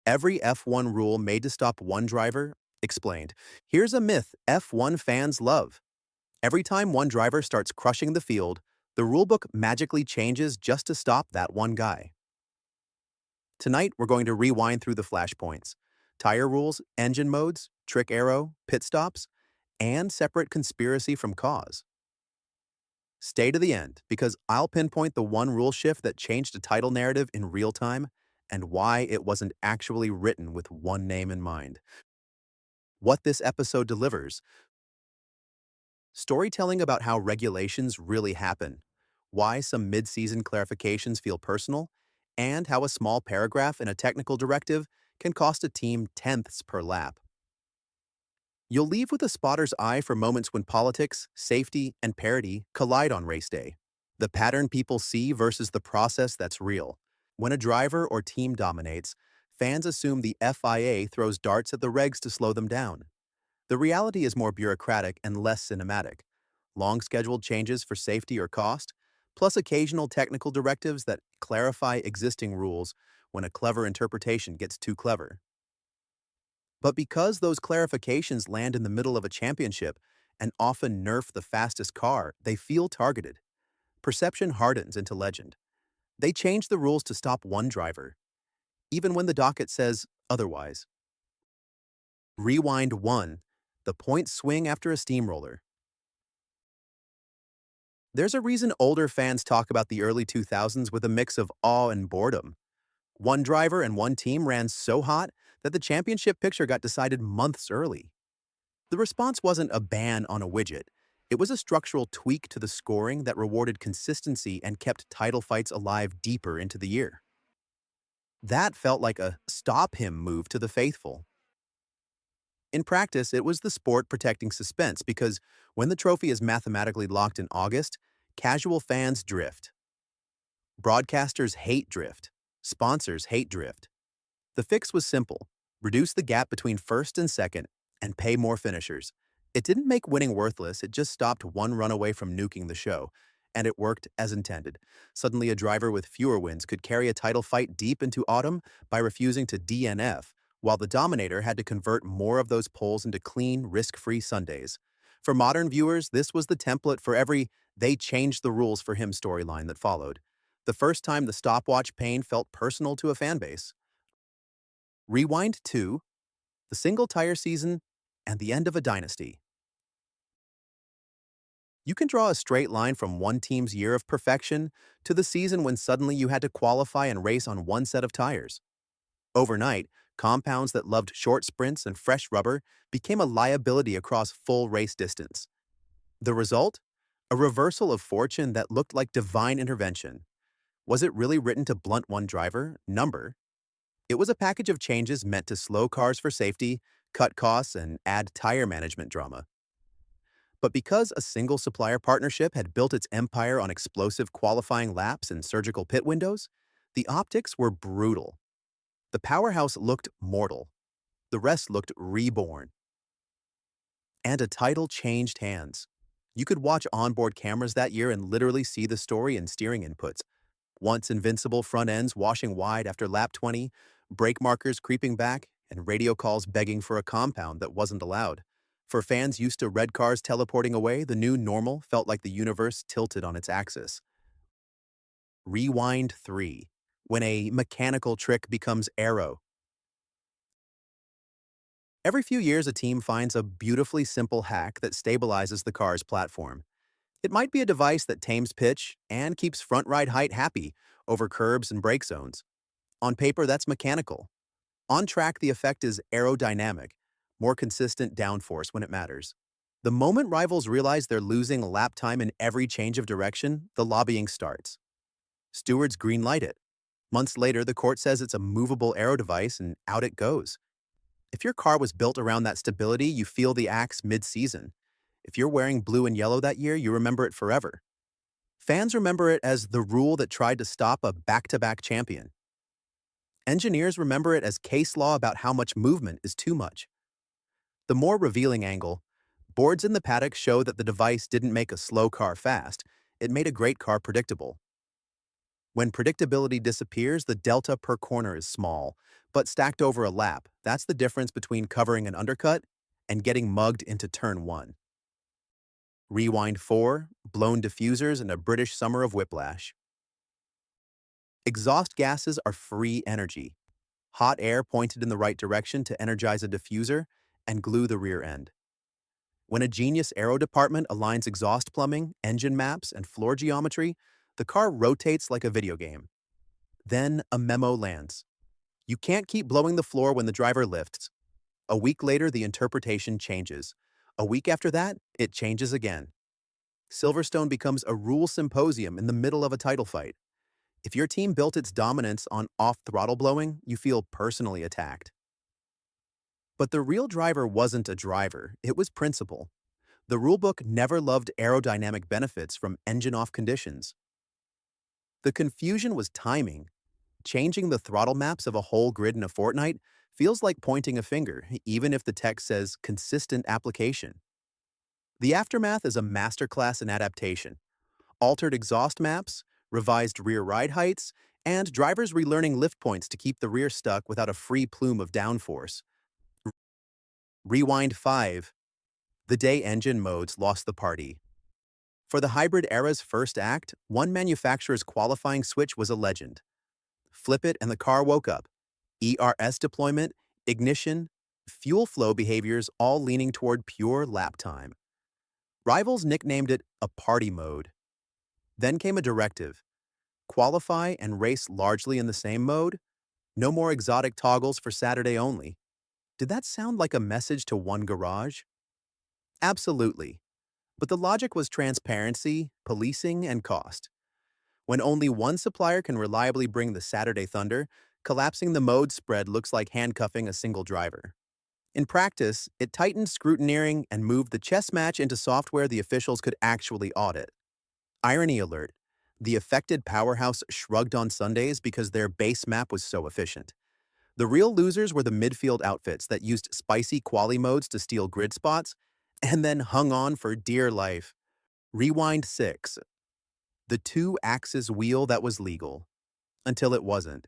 Every F1 rule made to stop one driver explained. Here's a myth F1 fans love. Every time one driver starts crushing the field, the rulebook magically changes just to stop that one guy. Tonight, we're going to rewind through the flashpoints, tire rules, engine modes, trick arrow, pit stops, and separate conspiracy from cause. Stay to the end, because I'll pinpoint the one rule shift that changed a title narrative in real time and why it wasn't actually written with one name in mind. What this episode delivers: storytelling about how regulations really happen, why some mid-season clarifications feel personal, and how a small paragraph in a technical directive can cost a team tenths per lap. You'll leave with a spotter's eye for moments when politics, safety, and parity collide on race day. The pattern people see versus the process that's real. When a driver or team dominates, fans assume the FIA throws darts at the regs to slow them down. The reality is more bureaucratic and less cinematic. Long scheduled changes for safety or cost, plus occasional technical directives that clarify existing rules when a clever interpretation gets too clever. But because those clarifications land in the middle of a championship and often nerf the fastest car, they feel targeted. Perception hardens into legend. They change the rules to stop one driver, even when the docket says otherwise. Rewind 1. The points swing after a steamroller. There's a reason older fans talk about the early 2000s with a mix of awe and boredom. One driver and one team ran so hot that the championship picture got decided months early. The response wasn't a ban on a widget. It was a structural tweak to the scoring that rewarded consistency and kept title fights alive deeper into the year. That felt like a stop him move to the faithful. In practice, it was the sport protecting suspense because when the trophy is mathematically locked in August, casual fans drift. Broadcasters hate drift. Sponsors hate drift. The fix was simple: reduce the gap between first and second and pay more finishers. It didn't make winning worthless, it just stopped one run away from nuking the show. And it worked as intended. Suddenly, a driver with fewer wins could carry a title fight deep into autumn by refusing to DNF, while the dominator had to convert more of those poles into clean, risk-free Sundays. For modern viewers, this was the template for every "they changed the rules for him" storyline that followed. The first time the stopwatch pain felt personal to a fanbase. Rewind 2, the single tire season, and the end of a dynasty. You can draw a straight line from one team's year of perfection to the season when suddenly you had to qualify and race on one set of tires. Overnight, compounds that loved short sprints and fresh rubber became a liability across full race distance. The result? A reversal of fortune that looked like divine intervention. Was it really written to blunt one driver, number? It was a package of changes meant to slow cars for safety, cut costs, and add tire management drama. But because a single supplier partnership had built its empire on explosive qualifying laps and surgical pit windows, the optics were brutal. The powerhouse looked mortal. The rest looked reborn. And a title changed hands. You could watch onboard cameras that year and literally see the story in steering inputs. Once invincible front ends washing wide after lap 20, brake markers creeping back, and radio calls begging for a compound that wasn't allowed. For fans used to red cars teleporting away, the new normal felt like the universe tilted on its axis. Rewind 3. When a mechanical trick becomes aero. Every few years, a team finds a beautifully simple hack that stabilizes the car's platform. It might be a device that tames pitch and keeps front ride height happy over curbs and brake zones. On paper, that's mechanical. On track, the effect is aerodynamic, more consistent downforce when it matters. The moment rivals realize they're losing lap time in every change of direction, the lobbying starts. Stewards greenlight it. Months later, the court says it's a movable aero device, and out it goes. If your car was built around that stability, you feel the axe mid-season. If you're wearing blue and yellow that year, you remember it forever. Fans remember it as the rule that tried to stop a back-to-back champion. Engineers remember it as case law about how much movement is too much. The more revealing angle: boards in the paddock show that the device didn't make a slow car fast, it made a great car predictable. When predictability disappears, the delta per corner is small, but stacked over a lap, that's the difference between covering an undercut and getting mugged into turn 1. Rewind 4, blown diffusers and a British summer of whiplash. Exhaust gases are free energy. Hot air pointed in the right direction to energize a diffuser and glue the rear end. When a genius aero department aligns exhaust plumbing, engine maps, and floor geometry, the car rotates like a video game. Then a memo lands. You can't keep blowing the floor when the driver lifts. A week later, the interpretation changes. A week after that, it changes again. Silverstone becomes a rule symposium in the middle of a title fight. If your team built its dominance on off-throttle blowing, you feel personally attacked. But the real driver wasn't a driver, it was principle. The rulebook never loved aerodynamic benefits from engine-off conditions. The confusion was timing. Changing the throttle maps of a whole grid in a fortnight feels like pointing a finger, even if the text says consistent application. The aftermath is a masterclass in adaptation. Altered exhaust maps, revised rear ride heights, and drivers relearning lift points to keep the rear stuck without a free plume of downforce. Rewind 5. The day engine modes lost the party. For the hybrid era's first act, one manufacturer's qualifying switch was a legend. Flip it and the car woke up. ERS deployment, ignition, fuel flow behaviors all leaning toward pure lap time. Rivals nicknamed it a party mode. Then came a directive. Qualify and race largely in the same mode? No more exotic toggles for Saturday only. Did that sound like a message to one garage? Absolutely. But the logic was transparency, policing, and cost. When only one supplier can reliably bring the Saturday thunder, collapsing the mode spread looks like handcuffing a single driver. In practice, it tightened scrutineering and moved the chess match into software the officials could actually audit. Irony alert. The affected powerhouse shrugged on Sundays because their base map was so efficient. The real losers were the midfield outfits that used spicy quali modes to steal grid spots and then hung on for dear life. Rewind 6. The two-axis wheel that was legal. Until it wasn't.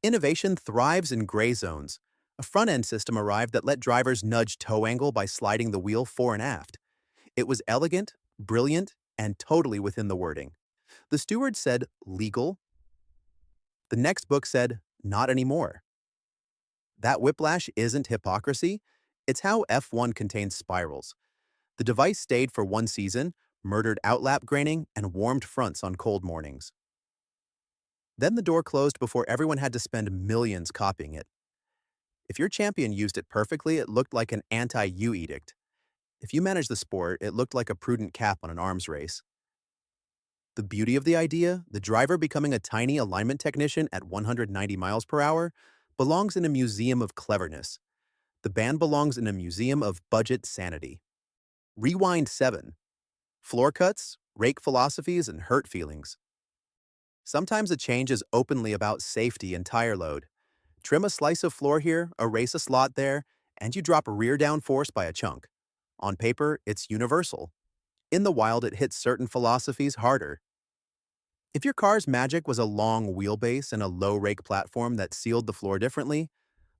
Innovation thrives in gray zones. A front-end system arrived that let drivers nudge toe angle by sliding the wheel fore and aft. It was elegant, brilliant, and totally within the wording. The steward said, legal. The next book said, not anymore. That whiplash isn't hypocrisy. It's how F1 contains spirals. The device stayed for one season, murdered outlap graining, and warmed fronts on cold mornings. Then the door closed before everyone had to spend millions copying it. If your champion used it perfectly, it looked like an anti-you edict. If you managed the sport, it looked like a prudent cap on an arms race. The beauty of the idea, the driver becoming a tiny alignment technician at 190 miles per hour, belongs in a museum of cleverness. The band belongs in a museum of budget sanity. Rewind 7. Floor cuts, rake philosophies, and hurt feelings. Sometimes a change is openly about safety and tire load. Trim a slice of floor here, erase a slot there, and you drop rear down force by a chunk. On paper, it's universal. In the wild, it hits certain philosophies harder. If your car's magic was a long wheelbase and a low rake platform that sealed the floor differently,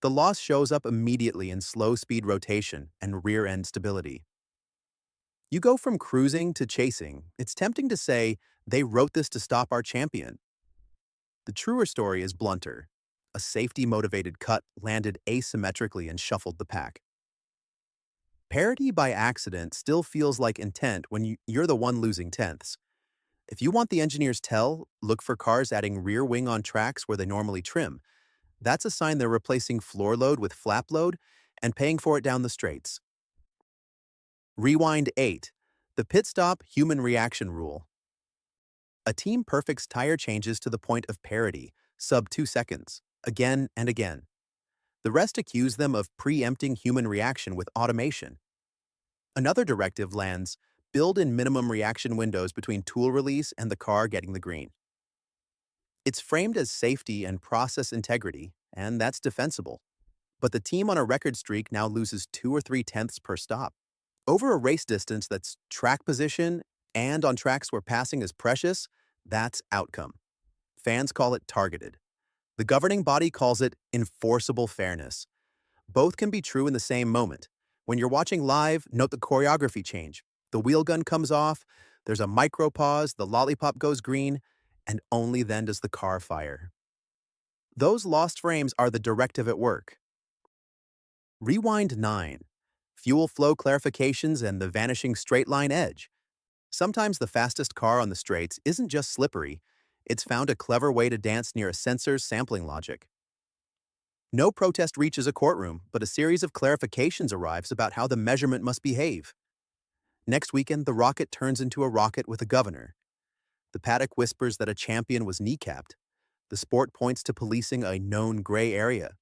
the loss shows up immediately in slow speed rotation and rear end stability. You go from cruising to chasing. It's tempting to say, they wrote this to stop our champion. The truer story is blunter. A safety-motivated cut landed asymmetrically and shuffled the pack. Parity by accident still feels like intent when you're the one losing tenths. If you want the engineer's tell, look for cars adding rear wing on tracks where they normally trim. That's a sign they're replacing floor load with flap load and paying for it down the straights. Rewind 8. The pit stop human reaction rule. A team perfects tire changes to the point of parity, sub 2 seconds, again and again. The rest accuse them of preempting human reaction with automation. Another directive lands, build in minimum reaction windows between tool release and the car getting the green. It's framed as safety and process integrity, and that's defensible. But the team on a record streak now loses 2 or 3 tenths per stop. Over a race distance that's track position and on tracks where passing is precious, that's outcome. Fans call it targeted. The governing body calls it enforceable fairness. Both can be true in the same moment. When you're watching live, note the choreography change. The wheel gun comes off, there's a micro pause, the lollipop goes green, and only then does the car fire. Those lost frames are the directive at work. Rewind 9. Fuel flow clarifications and the vanishing straight line edge. Sometimes the fastest car on the straights isn't just slippery, it's found a clever way to dance near a sensor's sampling logic. No protest reaches a courtroom, but a series of clarifications arrives about how the measurement must behave. Next weekend, the rocket turns into a rocket with a governor. The paddock whispers that a champion was kneecapped. The sport points to policing a known gray area.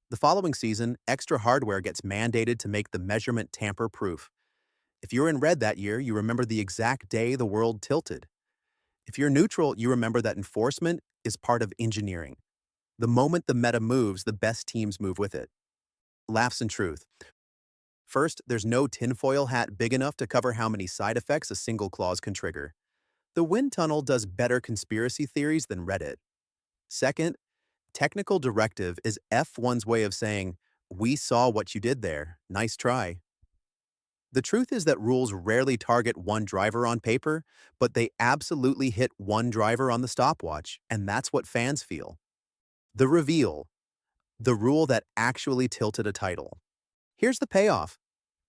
The following season, extra hardware gets mandated to make the measurement tamper-proof. If you're in red that year, you remember the exact day the world tilted. If you're neutral, you remember that enforcement is part of engineering. The moment the meta moves, the best teams move with it. Laughs and truth. First, there's no tinfoil hat big enough to cover how many side effects a single clause can trigger. The wind tunnel does better conspiracy theories than Reddit. Second, technical directive is F1's way of saying, "We saw what you did there. Nice try." The truth is that rules rarely target one driver on paper, but they absolutely hit one driver on the stopwatch, and that's what fans feel. The reveal, the rule that actually tilted a title. Here's the payoff.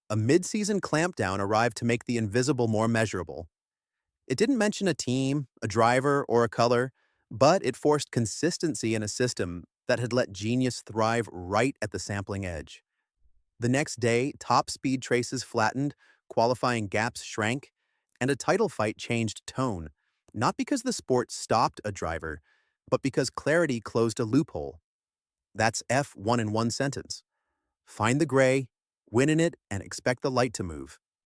A mid-season clampdown arrived to make the invisible more measurable. It didn't mention a team, a driver, or a color, but it forced consistency in a system that had let genius thrive right at the sampling edge. The next day, top speed traces flattened, qualifying gaps shrank, and a title fight changed tone, not because the sport stopped a driver, but because clarity closed a loophole. That's F1 in one sentence. Find the gray, win in it, and expect the light to move.